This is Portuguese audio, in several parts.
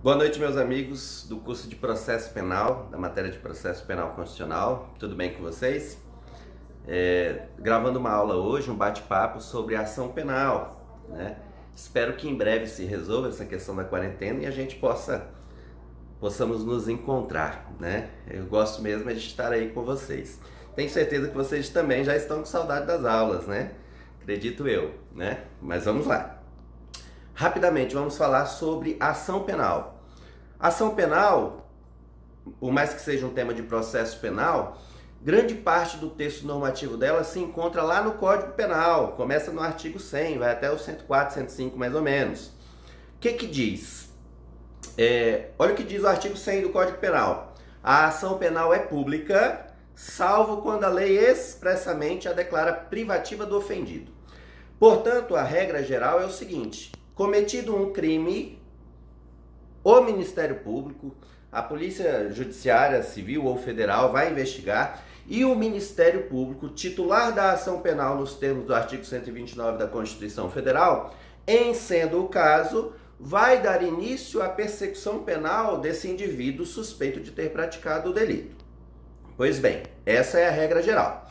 Boa noite, meus amigos do curso de Processo Penal, da matéria de Processo Penal Constitucional. Tudo bem com vocês? Gravando uma aula hoje, um bate-papo sobre ação penal, né? Espero que em breve se resolva essa questão da quarentena e a gente possamos nos encontrar, né? Eu gosto mesmo de estar aí com vocês. Tenho certeza que vocês também já estão com saudade das aulas, né? Acredito eu, né? Mas vamos lá. Rapidamente, vamos falar sobre ação penal. Ação penal, por mais que seja um tema de processo penal, grande parte do texto normativo dela se encontra lá no Código Penal. Começa no artigo 100, vai até o 104, 105 mais ou menos. O que que diz? Olha o que diz o artigo 100 do Código Penal. A ação penal é pública, salvo quando a lei expressamente a declara privativa do ofendido. Portanto, a regra geral é o seguinte: cometido um crime, o Ministério Público, a Polícia Judiciária Civil ou Federal vai investigar e o Ministério Público, titular da ação penal nos termos do artigo 129 da Constituição Federal, em sendo o caso, vai dar início à persecução penal desse indivíduo suspeito de ter praticado o delito. Pois bem, essa é a regra geral.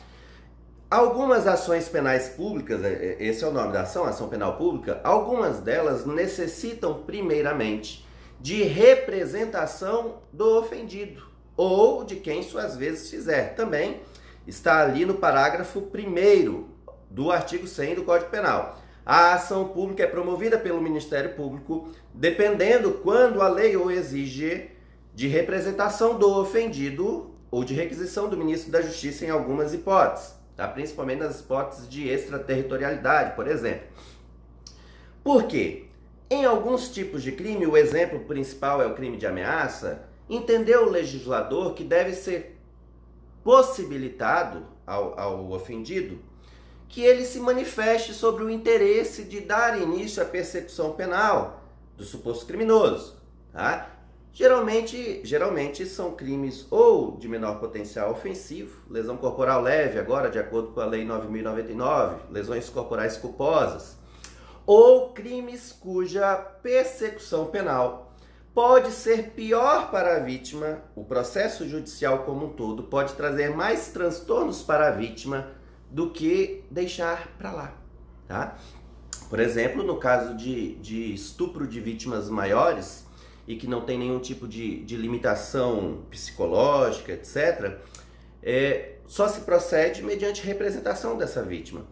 Algumas ações penais públicas, esse é o nome da ação penal pública, algumas delas necessitam primeiramente de representação do ofendido ou de quem suas vezes fizer. Também está ali no parágrafo 1º do artigo 100 do Código Penal. A ação pública é promovida pelo Ministério Público, dependendo quando a lei o exige, de representação do ofendido ou de requisição do ministro da Justiça em algumas hipóteses. Tá? Principalmente nas hipóteses de extraterritorialidade, por exemplo. Por quê? Em alguns tipos de crime, o exemplo principal é o crime de ameaça, entendeu o legislador que deve ser possibilitado ao ofendido que ele se manifeste sobre o interesse de dar início à persecução penal do suposto criminoso. Tá? Geralmente são crimes ou de menor potencial ofensivo, lesão corporal leve, agora de acordo com a Lei 9.099, lesões corporais culposas, ou crimes cuja persecução penal pode ser pior para a vítima, o processo judicial como um todo pode trazer mais transtornos para a vítima do que deixar para lá. Tá? Por exemplo, no caso de estupro de vítimas maiores, e que não tem nenhum tipo de limitação psicológica, etc., só se procede mediante representação dessa vítima.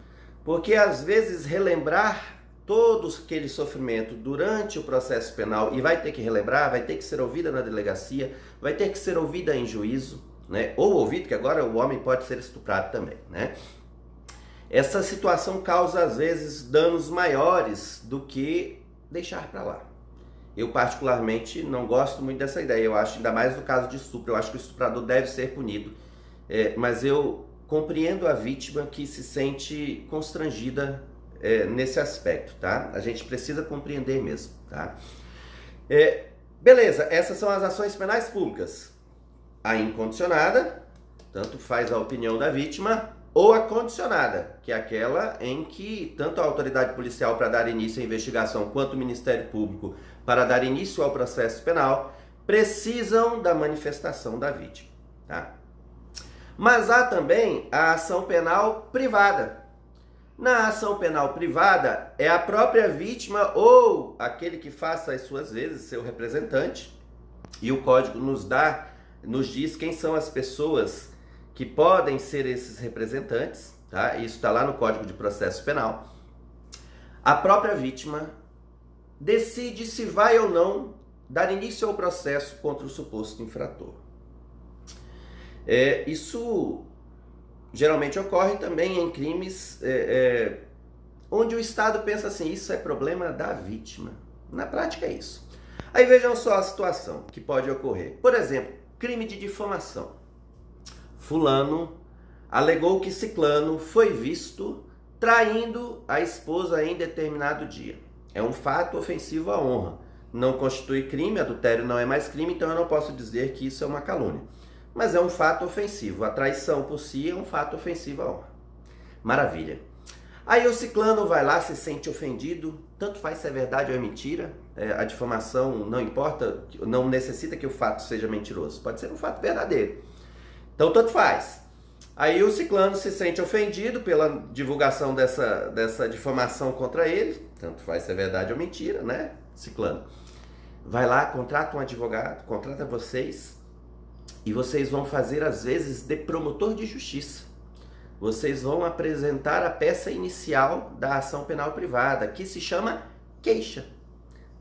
Porque, às vezes, relembrar todo aquele sofrimento durante o processo penal, e vai ter que relembrar, vai ter que ser ouvida na delegacia, vai ter que ser ouvida em juízo, né? Ou ouvido, que agora o homem pode ser estuprado também, né? Essa situação causa, às vezes, danos maiores do que deixar para lá. Eu particularmente não gosto muito dessa ideia, eu acho, ainda mais no caso de estupro, eu acho que o estuprador deve ser punido, mas eu compreendo a vítima que se sente constrangida nesse aspecto, tá? A gente precisa compreender mesmo, tá? Beleza, essas são as ações penais públicas. A incondicionada, tanto faz a opinião da vítima, ou a condicionada, que é aquela em que tanto a autoridade policial para dar início à investigação quanto o Ministério Público para dar início ao processo penal precisam da manifestação da vítima. Tá? Mas há também a ação penal privada. Na ação penal privada, é a própria vítima ou aquele que faça as suas vezes, seu representante, e o Código nos diz quem são as pessoas que podem ser esses representantes, tá? Isso está lá no Código de Processo Penal. A própria vítima decide se vai ou não dar início ao processo contra o suposto infrator. Isso geralmente ocorre também em crimes onde o Estado pensa assim, isso é problema da vítima. Na prática é isso. Aí vejam só a situação que pode ocorrer. Por exemplo, crime de difamação. Fulano alegou que ciclano foi visto traindo a esposa em determinado dia. É um fato ofensivo à honra. Não constitui crime, adultério não é mais crime, então eu não posso dizer que isso é uma calúnia. Mas é um fato ofensivo. A traição por si é um fato ofensivo à honra. Maravilha. Aí o ciclano vai lá, se sente ofendido, tanto faz se é verdade ou é mentira, a difamação não importa, não necessita que o fato seja mentiroso, pode ser um fato verdadeiro. Então tanto faz. Aí o ciclano se sente ofendido pela divulgação dessa difamação contra ele, tanto faz se é verdade ou mentira, né, ciclano? Vai lá, contrata um advogado, contrata vocês, e vocês vão fazer às vezes de promotor de justiça. Vocês vão apresentar a peça inicial da ação penal privada, que se chama queixa,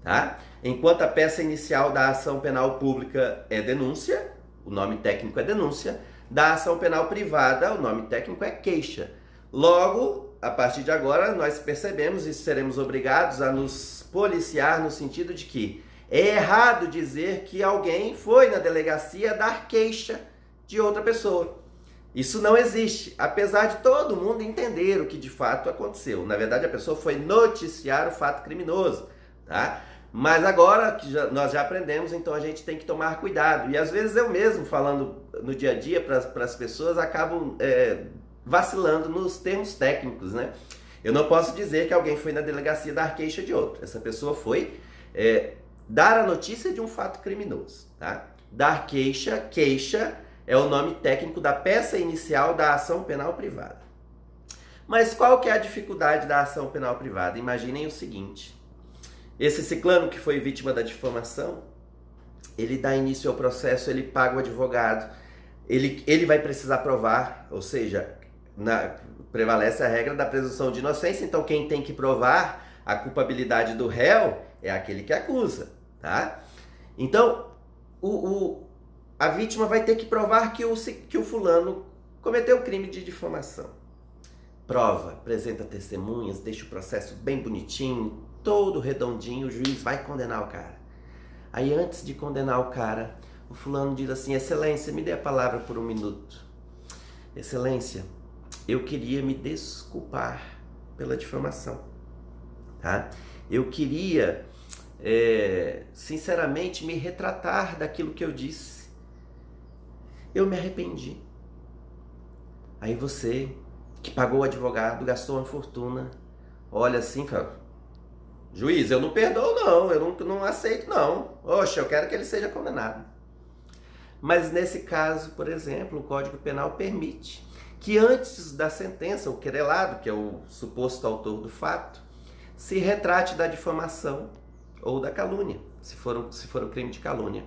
tá? Enquanto a peça inicial da ação penal pública é denúncia, o nome técnico é denúncia, da ação penal privada, o nome técnico é queixa. Logo, a partir de agora, nós percebemos e seremos obrigados a nos policiar no sentido de que é errado dizer que alguém foi na delegacia dar queixa de outra pessoa. Isso não existe, apesar de todo mundo entender o que de fato aconteceu. Na verdade, a pessoa foi noticiar o fato criminoso, tá? Mas agora que nós já aprendemos, então a gente tem que tomar cuidado. E às vezes eu mesmo, falando no dia a dia para as pessoas, acabo vacilando nos termos técnicos, né? Eu não posso dizer que alguém foi na delegacia dar queixa de outro. Essa pessoa foi dar a notícia de um fato criminoso, tá? Dar queixa, queixa é o nome técnico da peça inicial da ação penal privada. Mas qual que é a dificuldade da ação penal privada? Imaginem o seguinte: esse ciclano que foi vítima da difamação, ele dá início ao processo, ele paga o advogado, ele vai precisar provar, ou seja, prevalece a regra da presunção de inocência, então quem tem que provar a culpabilidade do réu é aquele que acusa, tá? Então, a vítima vai ter que provar que o fulano cometeu o crime de difamação. Prova, apresenta testemunhas, deixa o processo bem bonitinho, todo redondinho, o juiz vai condenar o cara. Aí antes de condenar o cara, o fulano diz assim: excelência, me dê a palavra por 1 minuto. Excelência, eu queria me desculpar pela difamação, tá? Eu queria, sinceramente, me retratar daquilo que eu disse. Eu me arrependi. Aí você, que pagou o advogado, gastou uma fortuna, olha assim e fala: juiz, eu não perdoo não, eu não aceito não. Oxe, eu quero que ele seja condenado. Mas nesse caso, por exemplo, o Código Penal permite que antes da sentença, o querelado, que é o suposto autor do fato, se retrate da difamação ou da calúnia, se for um crime de calúnia.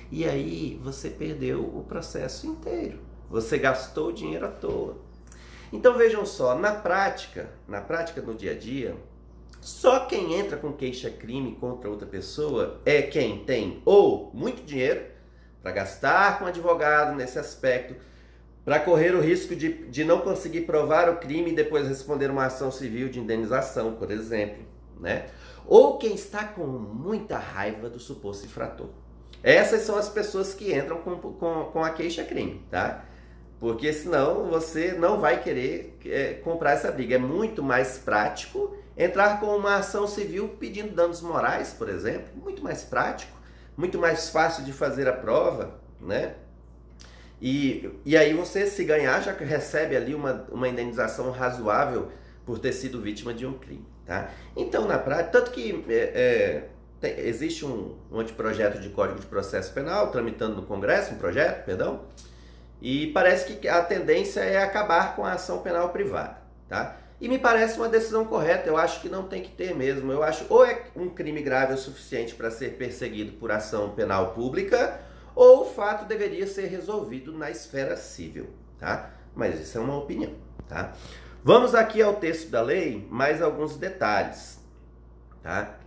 E aí você perdeu o processo inteiro. Você gastou dinheiro à toa. Então vejam só, na prática no dia a dia, só quem entra com queixa-crime contra outra pessoa é quem tem ou muito dinheiro para gastar com advogado nesse aspecto, para correr o risco de não conseguir provar o crime e depois responder uma ação civil de indenização, por exemplo, né? Ou quem está com muita raiva do suposto infrator. Essas são as pessoas que entram com a queixa-crime, tá? Porque senão você não vai querer comprar essa briga. É muito mais prático entrar com uma ação civil pedindo danos morais, por exemplo. Muito mais prático, muito mais fácil de fazer a prova, né? E aí você, se ganhar, já recebe ali uma indenização razoável por ter sido vítima de um crime, tá? Então, na prática, tanto que existe um anteprojeto de Código de Processo Penal tramitando no Congresso, e parece que a tendência é acabar com a ação penal privada, tá? E me parece uma decisão correta, eu acho que não tem que ter mesmo. Eu acho ou é um crime grave o suficiente para ser perseguido por ação penal pública, ou o fato deveria ser resolvido na esfera civil, tá? Mas isso é uma opinião, tá? Vamos aqui ao texto da lei, mais alguns detalhes, tá?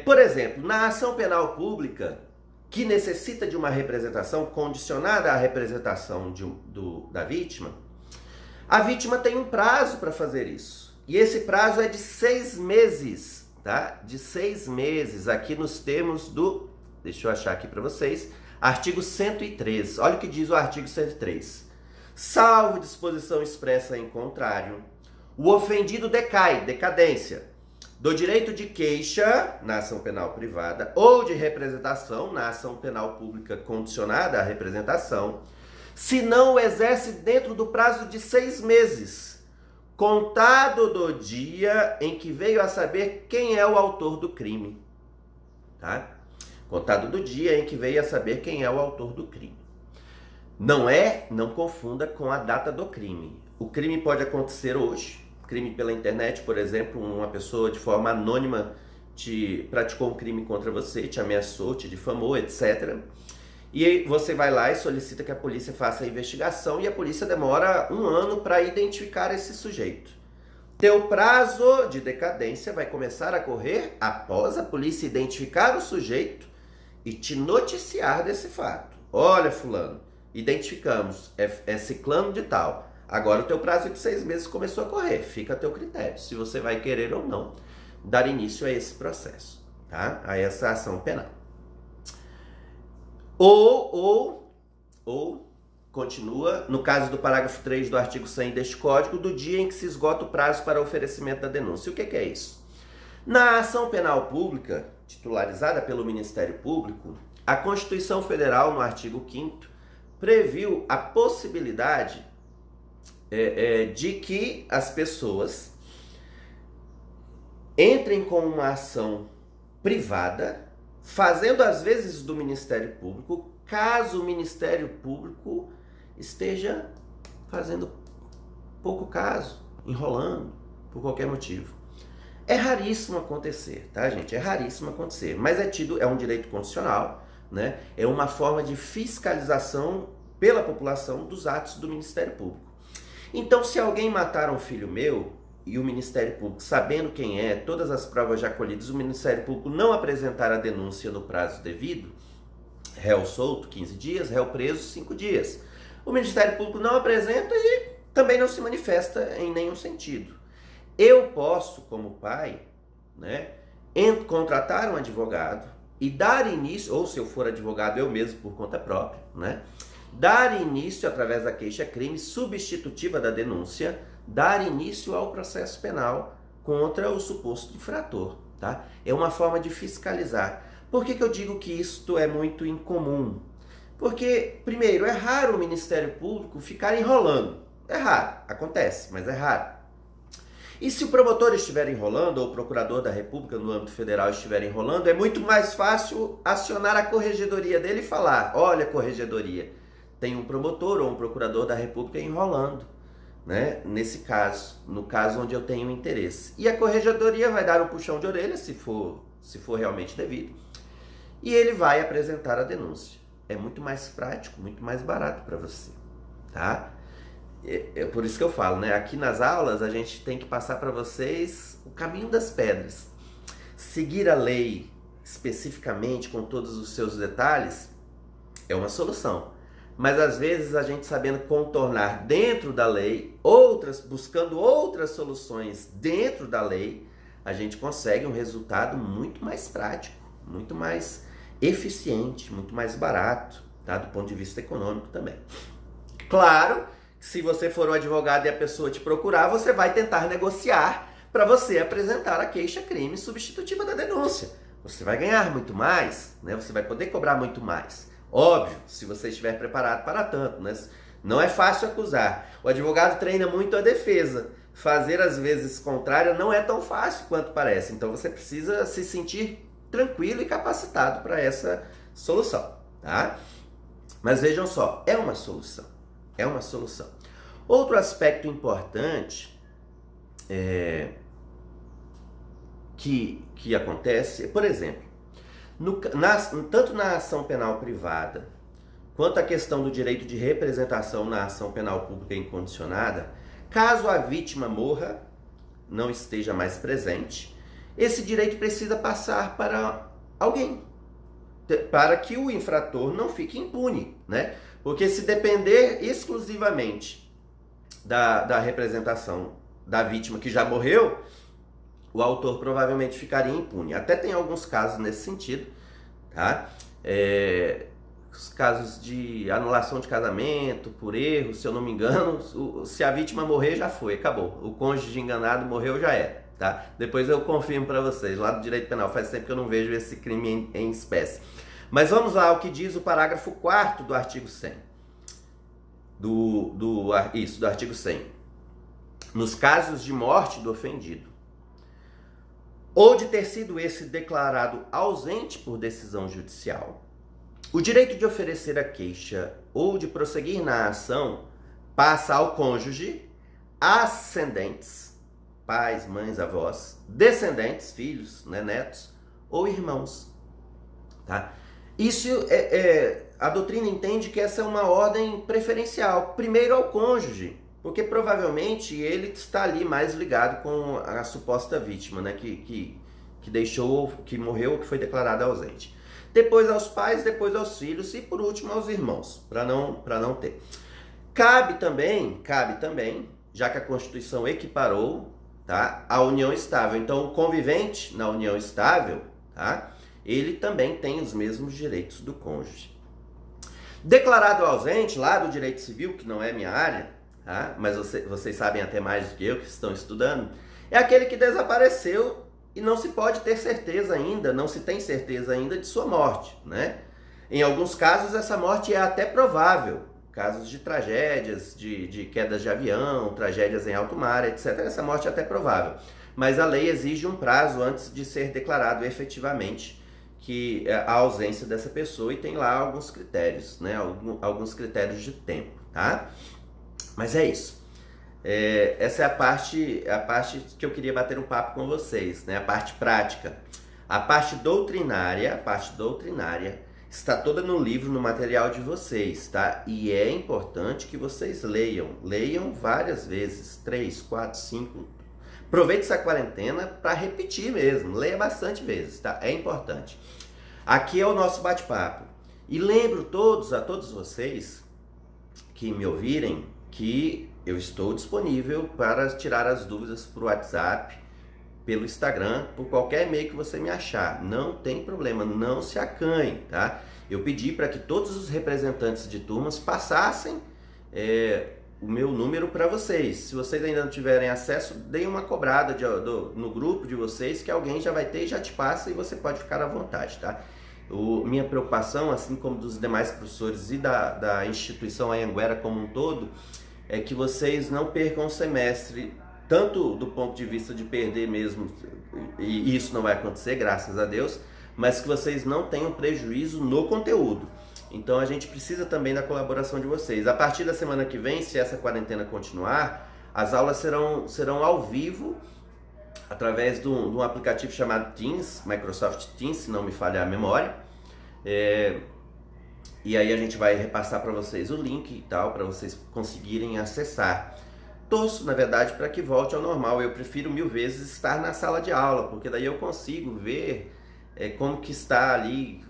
Por exemplo, na ação penal pública, que necessita de uma representação condicionada à representação da vítima, a vítima tem um prazo para fazer isso. E esse prazo é de 6 meses, tá? De 6 meses, aqui nos termos do... Deixa eu achar aqui para vocês. Artigo 103. Olha o que diz o artigo 103. Salvo disposição expressa em contrário, o ofendido decai, decadência, do direito de queixa na ação penal privada ou de representação na ação penal pública condicionada à representação, se não o exerce dentro do prazo de 6 meses, contado do dia em que veio a saber quem é o autor do crime, tá? Contado do dia em que veio a saber quem é o autor do crime. Não confunda com a data do crime. O crime pode acontecer hoje, crime pela internet, por exemplo, uma pessoa de forma anônima praticou um crime contra você, te ameaçou, te difamou, etc. E aí você vai lá e solicita que a polícia faça a investigação e a polícia demora 1 ano para identificar esse sujeito. Teu prazo de decadência vai começar a correr após a polícia identificar o sujeito e te noticiar desse fato. Olha, fulano, identificamos, é ciclano de tal. Agora o teu prazo de 6 meses começou a correr. Fica a teu critério, se você vai querer ou não dar início a esse processo, tá? A essa ação penal. Ou continua, no caso do parágrafo 3 do artigo 100 deste Código, do dia em que se esgota o prazo para oferecimento da denúncia. O que é isso? Na ação penal pública, titularizada pelo Ministério Público, a Constituição Federal, no artigo 5º, previu a possibilidade de que as pessoas entrem com uma ação privada, fazendo às vezes do Ministério Público, caso o Ministério Público esteja fazendo pouco caso, enrolando, por qualquer motivo. É raríssimo acontecer, tá, gente? É raríssimo acontecer, mas é um direito constitucional, né? É uma forma de fiscalização pela população dos atos do Ministério Público. Então, se alguém matar um filho meu e o Ministério Público, sabendo quem é, todas as provas já colhidas, o Ministério Público não apresentar a denúncia no prazo devido, réu solto 15 dias, réu preso 5 dias. O Ministério Público não apresenta e também não se manifesta em nenhum sentido. Eu posso, como pai, né, contratar um advogado e dar início, ou se eu for advogado eu mesmo por conta própria, né, dar início através da queixa-crime substitutiva da denúncia, dar início ao processo penal contra o suposto infrator, tá? É uma forma de fiscalizar. Por que eu digo que isto é muito incomum? Porque, primeiro, é raro o Ministério Público ficar enrolando. É raro, acontece, mas é raro. E se o promotor estiver enrolando, ou o procurador da República no âmbito federal estiver enrolando, é muito mais fácil acionar a corregedoria dele e falar: olha, corregedoria, tem um promotor ou um procurador da República enrolando, né? Nesse caso, no caso onde eu tenho interesse. E a corregedoria vai dar um puxão de orelha, se for realmente devido, e ele vai apresentar a denúncia. É muito mais prático, muito mais barato para você, tá? É por isso que eu falo, né? Aqui nas aulas a gente tem que passar para vocês o caminho das pedras. Seguir a lei especificamente com todos os seus detalhes é uma solução. Mas às vezes a gente sabendo contornar dentro da lei, buscando outras soluções dentro da lei, a gente consegue um resultado muito mais prático, muito mais eficiente, muito mais barato, tá? Do ponto de vista econômico também. Claro, se você for um advogado e a pessoa te procurar, você vai tentar negociar para você apresentar a queixa-crime substitutiva da denúncia. Você vai ganhar muito mais, né? Você vai poder cobrar muito mais. Óbvio, se você estiver preparado para tanto, né? Não é fácil acusar. O advogado treina muito a defesa. Fazer as vezes contrária não é tão fácil quanto parece. Então você precisa se sentir tranquilo e capacitado para essa solução, tá? Mas vejam só, é uma solução. É uma solução. Outro aspecto importante que acontece, por exemplo, tanto na ação penal privada, quanto a questão do direito de representação na ação penal pública incondicionada, caso a vítima morra, não esteja mais presente, esse direito precisa passar para alguém, para que o infrator não fique impune, né? Porque se depender exclusivamente da representação da vítima que já morreu, o autor provavelmente ficaria impune. Até tem alguns casos nesse sentido, tá? Os casos de anulação de casamento por erro, se eu não me engano, se a vítima morrer, já foi, acabou. O cônjuge enganado morreu, já era, tá? Depois eu confirmo para vocês, lá do direito penal, faz tempo que eu não vejo esse crime em espécie. Mas vamos lá ao que diz o parágrafo 4º do artigo 100. Do artigo 100. nos casos de morte do ofendido, ou de ter sido esse declarado ausente por decisão judicial, o direito de oferecer a queixa ou de prosseguir na ação passa ao cônjuge, ascendentes, pais, mães, avós, descendentes, filhos, né, netos ou irmãos. Tá? Isso a doutrina entende que essa é uma ordem preferencial, primeiro ao cônjuge, porque provavelmente ele está ali mais ligado com a suposta vítima, né, que deixou, que morreu ou que foi declarada ausente. Depois aos pais, depois aos filhos e por último aos irmãos, para não ter. Cabe também, já que a Constituição equiparou, tá, a união estável. Então o convivente na união estável, tá, ele também tem os mesmos direitos do cônjuge. Declarado ausente, lá do direito civil, que não é minha área, tá, mas vocês sabem até mais do que eu que estão estudando, é aquele que desapareceu e não se pode ter certeza ainda, não se tem certeza ainda de sua morte, né? Em alguns casos essa morte é até provável, casos de tragédias, de quedas de avião, tragédias em alto mar, etc. Essa morte é até provável, mas a lei exige um prazo antes de ser declarado efetivamente que a ausência dessa pessoa, e tem lá alguns critérios, né? Alguns critérios de tempo, tá? Mas é isso. Essa é a parte que eu queria bater um papo com vocês, né? A parte prática. A parte doutrinária está toda no livro, no material de vocês, tá? E é importante que vocês leiam várias vezes, 3, 4, 5. Aproveite essa quarentena para repetir mesmo, leia bastante vezes, tá? É importante. Aqui é o nosso bate-papo. E lembro a todos vocês que me ouvirem, que eu estou disponível para tirar as dúvidas por WhatsApp, pelo Instagram, por qualquer e-mail que você me achar. Não tem problema, não se acanhe, tá? Eu pedi para que todos os representantes de turmas passassem o meu número para vocês. Se vocês ainda não tiverem acesso, deem uma cobrada no grupo de vocês, que alguém já vai ter e já te passa, e você pode ficar à vontade, tá? Minha preocupação, assim como dos demais professores e da instituição Anhanguera como um todo, é que vocês não percam o semestre, tanto do ponto de vista de perder mesmo, e isso não vai acontecer, graças a Deus, mas que vocês não tenham prejuízo no conteúdo. Então a gente precisa também da colaboração de vocês. A partir da semana que vem, se essa quarentena continuar, as aulas serão ao vivo, através de um aplicativo chamado Teams, Microsoft Teams, se não me falhar a memória. E aí a gente vai repassar para vocês o link e tal, para vocês conseguirem acessar. Torço, na verdade, para que volte ao normal. Eu prefiro 1000 vezes estar na sala de aula, porque daí eu consigo ver como que está ali,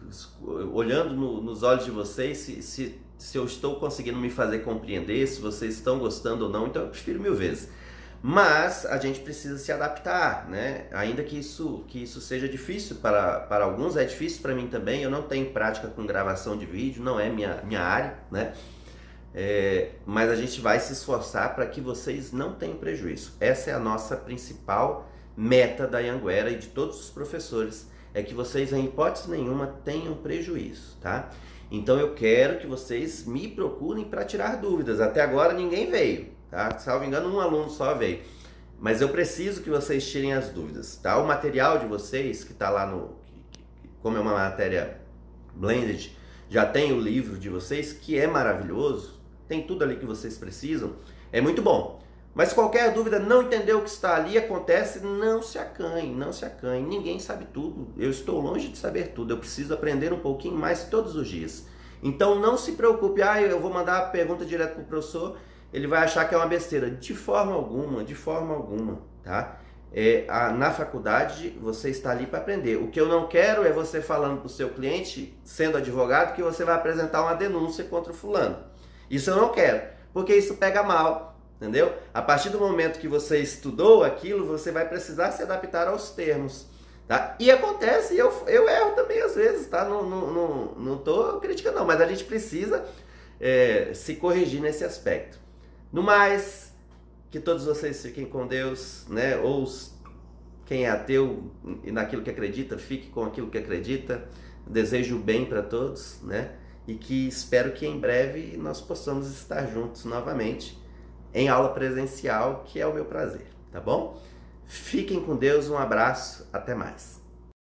olhando nos olhos de vocês, se eu estou conseguindo me fazer compreender, se vocês estão gostando ou não. Então eu prefiro 1000 vezes. Mas a gente precisa se adaptar, né? Ainda que isso seja difícil para alguns, é difícil para mim também. Eu não tenho prática com gravação de vídeo, não é minha área, né? Mas a gente vai se esforçar para que vocês não tenham prejuízo. Essa é a nossa principal meta da Anhanguera e de todos os professores, é que vocês, em hipótese nenhuma, tenham prejuízo, tá? Então eu quero que vocês me procurem para tirar dúvidas. Até agora ninguém veio, tá? Salvo engano, um aluno só veio. Mas eu preciso que vocês tirem as dúvidas, tá? O material de vocês, que está lá como é uma matéria blended, já tem o livro de vocês, que é maravilhoso, tem tudo ali que vocês precisam, é muito bom. Mas qualquer dúvida, não entendeu o que está ali, acontece, não se acanhe, ninguém sabe tudo. Eu estou longe de saber tudo, eu preciso aprender um pouquinho mais todos os dias. Então não se preocupe, eu vou mandar a pergunta direto para o professor, ele vai achar que é uma besteira. De forma alguma, tá? Na faculdade você está ali para aprender. O que eu não quero é você falando para o seu cliente, sendo advogado, que você vai apresentar uma denúncia contra o fulano. Isso eu não quero, porque isso pega mal. Entendeu? A partir do momento que você estudou aquilo, você vai precisar se adaptar aos termos, tá? E acontece, eu erro também às vezes, tá? Não tô criticando não, mas a gente precisa se corrigir nesse aspecto. No mais, que todos vocês fiquem com Deus, né? Ou quem é ateu e naquilo que acredita, fique com aquilo que acredita. Desejo o bem para todos, né? E que espero que em breve nós possamos estar juntos novamente, em aula presencial, que é o meu prazer, tá bom? Fiquem com Deus, um abraço, até mais.